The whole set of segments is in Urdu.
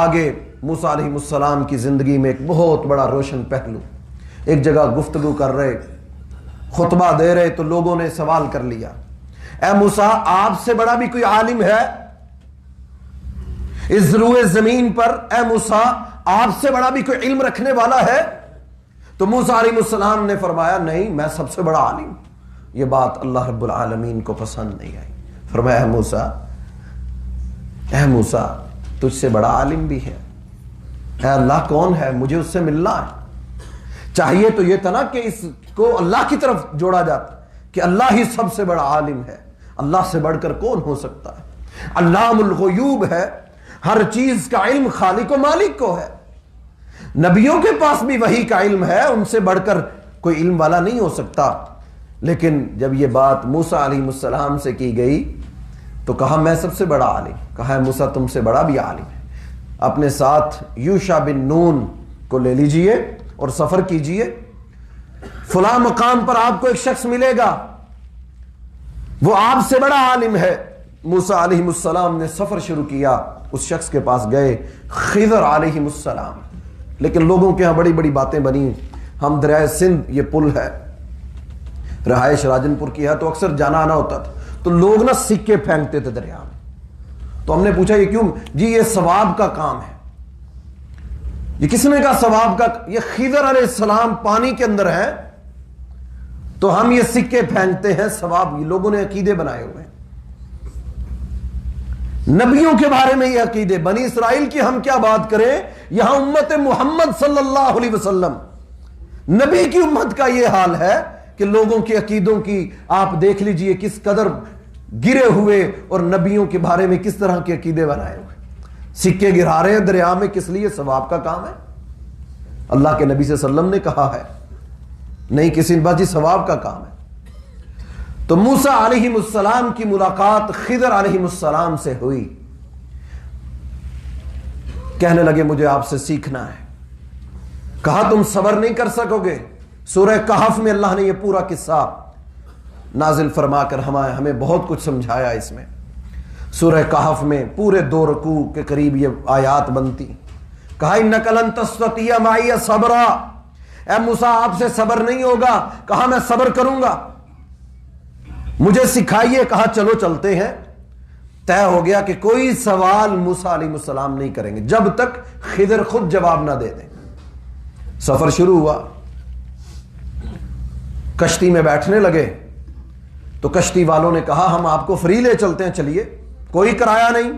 آگے موسیٰ علیہ السلام کی زندگی میں ایک بہت بڑا روشن پہلو، ایک جگہ گفتگو کر رہے، خطبہ دے رہے تو لوگوں نے سوال کر لیا، اے موسیٰ آپ سے بڑا بھی کوئی عالم ہے اس روئے زمین پر؟ اے موسیٰ آپ سے بڑا بھی کوئی علم رکھنے والا ہے؟ تو موسیٰ علیہ السلام نے فرمایا نہیں، میں سب سے بڑا عالم۔ یہ بات اللہ رب العالمین کو پسند نہیں آئی۔ فرمایا اے موسیٰ تجھ سے بڑا عالم بھی ہے، اے اللہ کون ہے؟ مجھے اس سے ملنا ہے۔ چاہیے تو یہ تھا نا کہ اس کو اللہ کی طرف جوڑا جاتا کہ اللہ ہی سب سے بڑا عالم ہے، اللہ سے بڑھ کر کون ہو سکتا ہے؟ علام الغیوب ہے، ہر چیز کا علم خالق و مالک کو ہے۔ نبیوں کے پاس بھی وحی کا علم ہے، ان سے بڑھ کر کوئی علم والا نہیں ہو سکتا۔ لیکن جب یہ بات موسیٰ علیہ السلام سے کی گئی تو کہا میں سب سے بڑا عالم۔ کہا ہے موسیٰ تم سے بڑا بھی عالم ہے، اپنے ساتھ یوشع بن نون کو لے لیجئے اور سفر کیجئے، فلاں مقام پر آپ کو ایک شخص ملے گا، وہ آپ سے بڑا عالم ہے۔ موسیٰ علیہ السلام نے سفر شروع کیا، اس شخص کے پاس گئے، خضر علیہ السلام۔ لیکن لوگوں کے ہاں بڑی بڑی باتیں بنی۔ ہم دریائے سندھ، یہ پل ہے، رہائش راجن پور کی ہے، تو اکثر جانا آنا ہوتا تھا تو لوگ نا سکے پھینکتے تھے دریا میں۔ تو ہم نے پوچھا یہ کیوں؟ جی یہ ثواب کا کام ہے۔ یہ کس نے کہا ثواب کا؟ یہ خضر علیہ السلام پانی کے اندر ہے تو ہم یہ سکے پھینکتے ہیں ثواب۔ یہ لوگوں نے عقیدے بنائے ہوئے ہیں، نبیوں کے بارے میں یہ عقیدے۔ بنی اسرائیل کی ہم کیا بات کریں، یہاں امت محمد صلی اللہ علیہ وسلم نبی کی امت کا یہ حال ہے کہ لوگوں کے عقیدوں کی آپ دیکھ لیجئے کس قدر گرے ہوئے، اور نبیوں کے بارے میں کس طرح کے عقیدے بنائے ہوئے۔ سکے گرا رہے ہیں دریا میں، کس لیے؟ ثواب کا کام ہے۔ اللہ کے نبی صلی اللہ علیہ وسلم نے کہا ہے، نہیں کسی نے بات، ثواب کا کام ہے۔ تو موسیٰ علیہ السلام کی ملاقات خضر علیہ السلام سے ہوئی، کہنے لگے مجھے آپ سے سیکھنا ہے۔ کہا تم صبر نہیں کر سکو گے؟ سورہ کہف میں اللہ نے یہ پورا قصہ نازل فرما کر ہمیں بہت کچھ سمجھایا۔ اس میں سورہ کہف میں پورے 2 رکوع کے قریب یہ آیات بنتی۔ کہا انک لن تستطیع معی صبرا، اے موسیٰ آپ سے صبر نہیں ہوگا۔ کہا میں صبر کروں گا، مجھے سکھائیے۔ کہا چلو چلتے ہیں۔ طے ہو گیا کہ کوئی سوال موسیٰ علیہ السلام نہیں کریں گے جب تک خضر خود جواب نہ دے دیں۔ سفر شروع ہوا، کشتی میں بیٹھنے لگے تو کشتی والوں نے کہا ہم آپ کو فری لے چلتے ہیں، چلیے، کوئی کرایہ نہیں۔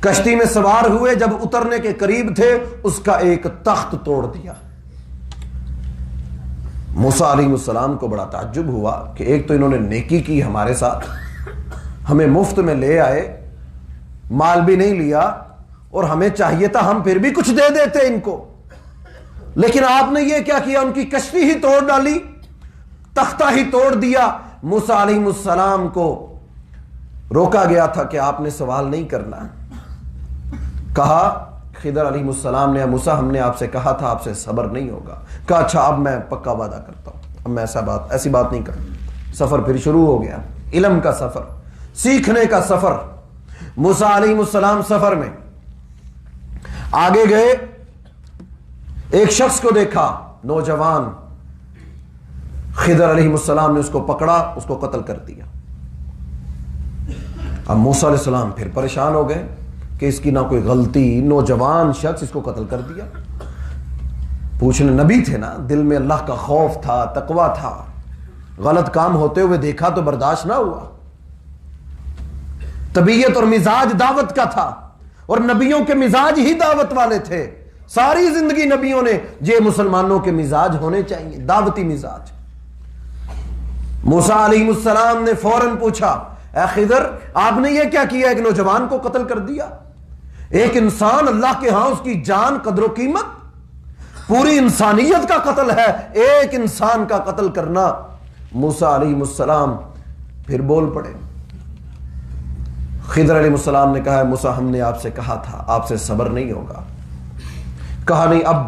کشتی میں سوار ہوئے، جب اترنے کے قریب تھے اس کا ایک تخت توڑ دیا۔ موسیٰ علیہ السلام کو بڑا تعجب ہوا کہ ایک تو انہوں نے نیکی کی ہمارے ساتھ، ہمیں مفت میں لے آئے، مال بھی نہیں لیا، اور ہمیں چاہیے تھا ہم پھر بھی کچھ دے دیتے ان کو، لیکن آپ نے یہ کیا کیا؟ ان کی کشتی ہی توڑ ڈالی، تختہ ہی توڑ دیا۔ موسیٰ علیہ السلام کو روکا گیا تھا کہ آپ نے سوال نہیں کرنا۔ کہا خضر علیہ السلام نے موسیٰ ہم نے آپ سے کہا تھا آپ سے صبر نہیں ہوگا۔ کہا اچھا اب میں پکا وعدہ کرتا ہوں، اب میں ایسی بات نہیں کروں۔ سفر پھر شروع ہو گیا، علم کا سفر، سیکھنے کا سفر۔ موسیٰ علیہ السلام سفر میں آگے گئے، ایک شخص کو دیکھا، نوجوان، خضر علیہ السلام نے اس کو پکڑا، اس کو قتل کر دیا۔ اب موسیٰ علیہ السلام پھر پریشان ہو گئے کہ اس کی نہ کوئی غلطی، نوجوان شخص اس کو قتل کر دیا۔ پوچھنے، نبی تھے نا، دل میں اللہ کا خوف تھا، تقوی تھا، غلط کام ہوتے ہوئے دیکھا تو برداشت نہ ہوا۔ طبیعت اور مزاج دعوت کا تھا، اور نبیوں کے مزاج ہی دعوت والے تھے۔ ساری زندگی نبیوں نے یہ مسلمانوں کے مزاج ہونے چاہیے، دعوتی مزاج۔ موسیٰ علیہ السلام نے فوراً پوچھا، اے خضر آپ نے یہ کیا کیا؟ ایک نوجوان کو قتل کر دیا۔ ایک انسان، اللہ کے ہاں اس کی جان قدر و قیمت، پوری انسانیت کا قتل ہے، ایک انسان کا قتل کرنا۔ موسیٰ علیہ السلام پھر بول پڑے۔ خضر علیہ السلام نے کہا موسیٰ ہم نے آپ سے کہا تھا آپ سے صبر نہیں ہوگا۔ کہا نہیں، اب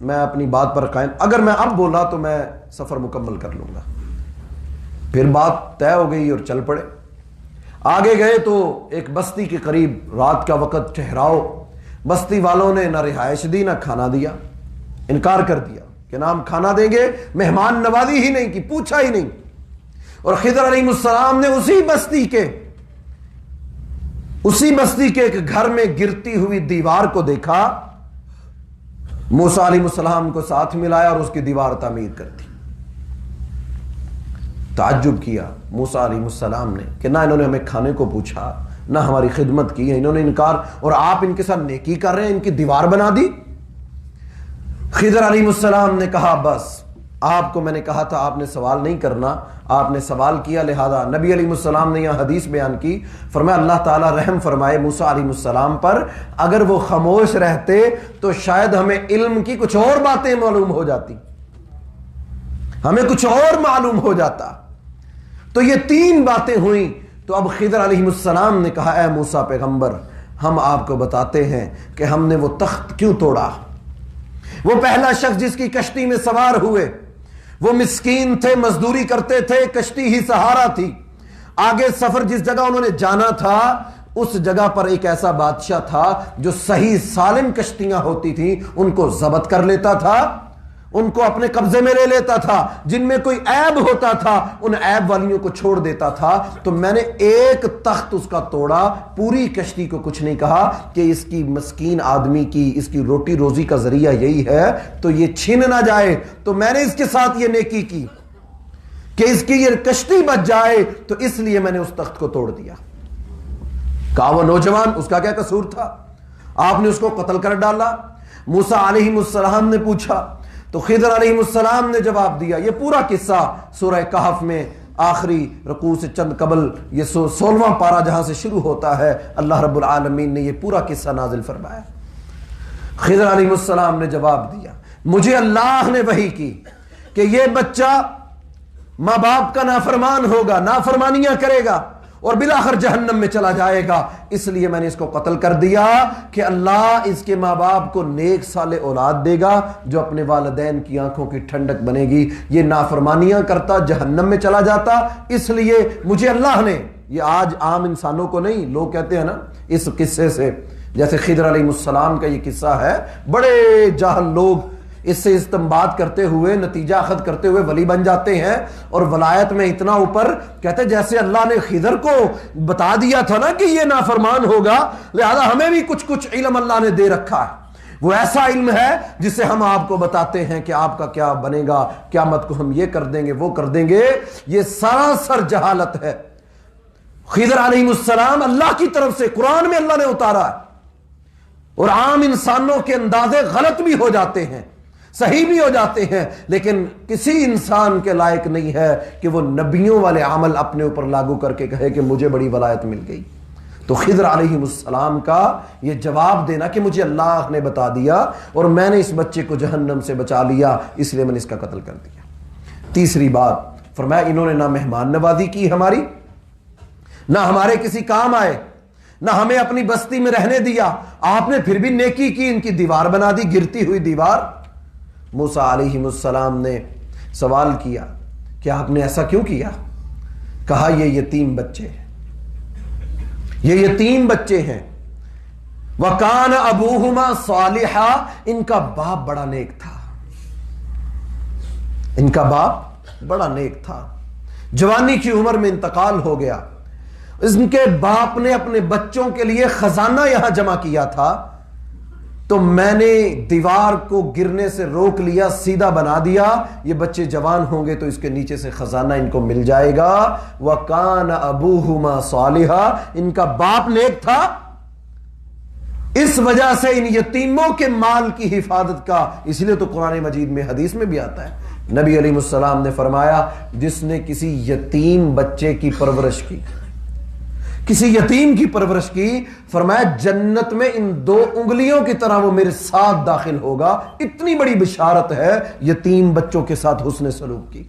میں اپنی بات پر قائم، اگر میں اب بولا تو میں سفر مکمل کر لوں گا۔ پھر بات طے ہو گئی اور چل پڑے۔ آگے گئے تو ایک بستی کے قریب رات کا وقت ٹھہراؤ بستی والوں نے نہ رہائش دی نہ کھانا دیا، انکار کر دیا کہ نہ ہم کھانا دیں گے، مہمان نوازی ہی نہیں کی، پوچھا ہی نہیں۔ اور خضر علیہ السلام نے اسی بستی کے ایک گھر میں گرتی ہوئی دیوار کو دیکھا، موسیٰ علیہ السلام کو ساتھ ملایا اور اس کی دیوار تعمیر کر دی۔ تعجب کیا موسیٰ علیہ السلام نے کہ نہ انہوں نے ہمیں کھانے کو پوچھا، نہ ہماری خدمت کی ہے، انہوں نے انکار، اور آپ ان کے ساتھ نیکی کر رہے ہیں، ان کی دیوار بنا دی۔ خضر علیہ السلام نے کہا بس آپ کو میں نے کہا تھا آپ نے سوال نہیں کرنا، آپ نے سوال کیا، لہذا نبی علیہ السلام نے یہ حدیث بیان کی، فرمایا اللہ تعالیٰ رحم فرمائے موسیٰ علیہ السلام پر، اگر وہ خاموش رہتے تو شاید ہمیں علم کی کچھ اور باتیں معلوم ہو جاتی، ہمیں کچھ اور معلوم ہو جاتا۔ تو یہ 3 باتیں ہوئیں۔ تو اب خضر علیہ السلام نے کہا اے موسیٰ پیغمبر، ہم آپ کو بتاتے ہیں کہ ہم نے وہ تخت کیوں توڑا۔ وہ پہلا شخص جس کی کشتی میں سوار ہوئے، وہ مسکین تھے، مزدوری کرتے تھے، کشتی ہی سہارا تھی، آگے سفر جس جگہ انہوں نے جانا تھا اس جگہ پر ایک ایسا بادشاہ تھا جو صحیح سالم کشتیاں ہوتی تھیں ان کو ضبط کر لیتا تھا، ان کو اپنے قبضے میں لے لیتا تھا، جن میں کوئی عیب ہوتا تھا ان عیب والیوں کو چھوڑ دیتا تھا۔ تو میں نے ایک تخت اس کا توڑا، پوری کشتی کو کچھ نہیں کہا کہ اس کی مسکین آدمی کی، اس کی روٹی روزی کا ذریعہ یہی ہے تو یہ چھن نہ جائے، تو میں نے اس کے ساتھ یہ نیکی کی کہ اس کی یہ کشتی بچ جائے، تو اس لیے میں نے اس تخت کو توڑ دیا۔ کہا وہ نوجوان، اس کا کیا قصور تھا؟ آپ نے اس کو قتل کر ڈالا۔ موسیٰ علیہ السلام نے پوچھا تو خضر علیہ السلام نے جواب دیا۔ یہ پورا قصہ سورہ کہف میں آخری رکوع سے چند قبل، یہ 16واں پارہ جہاں سے شروع ہوتا ہے، اللہ رب العالمین نے یہ پورا قصہ نازل فرمایا۔ خضر علیہ السلام نے جواب دیا، مجھے اللہ نے وحی کی کہ یہ بچہ ماں باپ کا نافرمان ہوگا، نافرمانیاں کرے گا اور بالآخر جہنم میں چلا جائے گا، اس لیے میں نے اس کو قتل کر دیا کہ اللہ اس کے ماں باپ کو نیک صالح اولاد دے گا جو اپنے والدین کی آنکھوں کی ٹھنڈک بنے گی، یہ نافرمانیاں کرتا جہنم میں چلا جاتا، اس لیے مجھے اللہ نے، یہ آج عام انسانوں کو نہیں، لوگ کہتے ہیں نا اس قصے سے، جیسے خضر علیہ السلام کا یہ قصہ ہے، بڑے جاہل لوگ اس سے استنباط کرتے ہوئے، نتیجہ اخذ کرتے ہوئے ولی بن جاتے ہیں، اور ولایت میں اتنا اوپر، کہتے جیسے اللہ نے خضر کو بتا دیا تھا نا کہ یہ نافرمان ہوگا، لہذا ہمیں بھی کچھ علم اللہ نے دے رکھا ہے، وہ ایسا علم ہے جسے ہم آپ کو بتاتے ہیں کہ آپ کا کیا بنے گا، قیامت کو ہم یہ کر دیں گے، وہ کر دیں گے۔ یہ سراسر جہالت ہے۔ خضر علیہ السلام اللہ کی طرف سے قرآن میں اللہ نے اتارا ہے، اور عام انسانوں کے اندازے غلط بھی ہو جاتے ہیں، صحیح بھی ہو جاتے ہیں، لیکن کسی انسان کے لائق نہیں ہے کہ وہ نبیوں والے عمل اپنے اوپر لاگو کر کے کہے کہ مجھے بڑی ولایت مل گئی۔ تو خضر علیہ السلام کا یہ جواب دینا کہ مجھے اللہ نے بتا دیا اور میں نے اس بچے کو جہنم سے بچا لیا، اس لیے میں نے اس کا قتل کر دیا۔ تیسری بات فرمایا انہوں نے نہ مہمان نوازی کی ہماری، نہ ہمارے کسی کام آئے، نہ ہمیں اپنی بستی میں رہنے دیا، آپ نے پھر بھی نیکی کی، ان کی دیوار بنا دی، گرتی ہوئی دیوار۔ موسیٰ علیہ السلام نے سوال کیا کہ آپ نے ایسا کیوں کیا؟ کہا یہ یتیم بچے ہیں، یہ یتیم بچے ہیں، وَكَانَ أَبُوهُمَا صَالِحًا، ان کا باپ بڑا نیک تھا، ان کا باپ بڑا نیک تھا، جوانی کی عمر میں انتقال ہو گیا، ان کے باپ نے اپنے بچوں کے لیے خزانہ یہاں جمع کیا تھا، تو میں نے دیوار کو گرنے سے روک لیا، سیدھا بنا دیا، یہ بچے جوان ہوں گے تو اس کے نیچے سے خزانہ ان کو مل جائے گا۔ وَكَانَ أَبُوهُمَا صَالِحًا، ان کا باپ نیک تھا، اس وجہ سے ان یتیموں کے مال کی حفاظت کا، اس لیے تو قرآن مجید میں حدیث میں بھی آتا ہے، نبی علیہ السلام نے فرمایا جس نے کسی یتیم بچے کی پرورش کی، کسی یتیم کی پرورش کی، فرمایا جنت میں ان 2 انگلیوں کی طرح وہ میرے ساتھ داخل ہوگا۔ اتنی بڑی بشارت ہے یتیم بچوں کے ساتھ حسن سلوک کی۔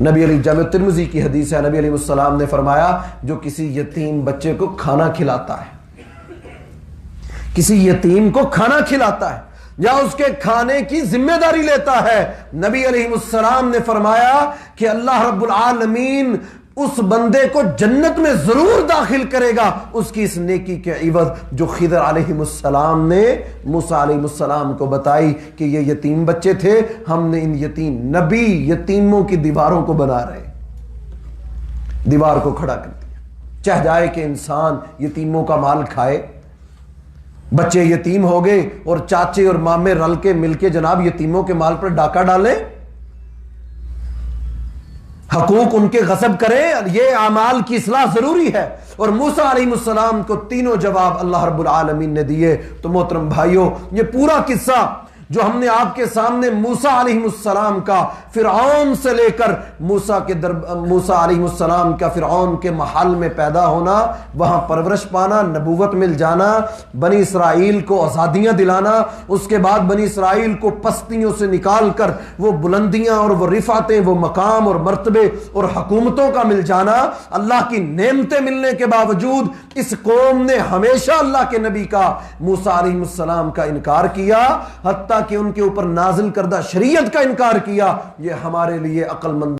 نبی علیہ جامع ترمذی کی حدیث ہے، نبی علیہ السلام نے فرمایا جو کسی یتیم بچے کو کھانا کھلاتا ہے، کسی یتیم کو کھانا کھلاتا ہے یا اس کے کھانے کی ذمہ داری لیتا ہے، نبی علیہ السلام نے فرمایا کہ اللہ رب العالمین اس بندے کو جنت میں ضرور داخل کرے گا اس کی اس نیکی کے عوض جو خضر علیہ السلام نے موسیٰ علیہ السلام کو بتائی کہ یہ یتیم بچے تھے، ہم نے ان نبی یتیموں کی دیواروں کو بنا رہے، دیوار کو کھڑا کر دیا۔ چاہ جائے کہ انسان یتیموں کا مال کھائے، بچے یتیم ہو گئے اور چاچے اور مامے رل کے مل کے جناب یتیموں کے مال پر ڈاکہ ڈالیں، حقوق ان کے غصب کریں، یہ اعمال کی اصلاح ضروری ہے۔ اور موسیٰ علیہ السلام کو تینوں جواب اللہ رب العالمین نے دیے۔ تو محترم بھائیوں، یہ پورا قصہ جو ہم نے آپ کے سامنے موسیٰ علیہ السلام کا فرعون سے لے کر موسیٰ علیہ السلام کا فرعون کے محل میں پیدا ہونا، وہاں پرورش پانا، نبوت مل جانا، بنی اسرائیل کو آزادیاں دلانا، اس کے بعد بنی اسرائیل کو پستیوں سے نکال کر وہ بلندیاں اور وہ رفعتیں، وہ مقام اور مرتبے اور حکومتوں کا مل جانا، اللہ کی نعمتیں ملنے کے باوجود اس قوم نے ہمیشہ اللہ کے نبی کا موسیٰ علیہ السلام کا انکار کیا، حتیٰ کہ ان کے اوپر نازل کردہ شریعت کا انکار کیا۔ یہ ہمارے لیے عقل مند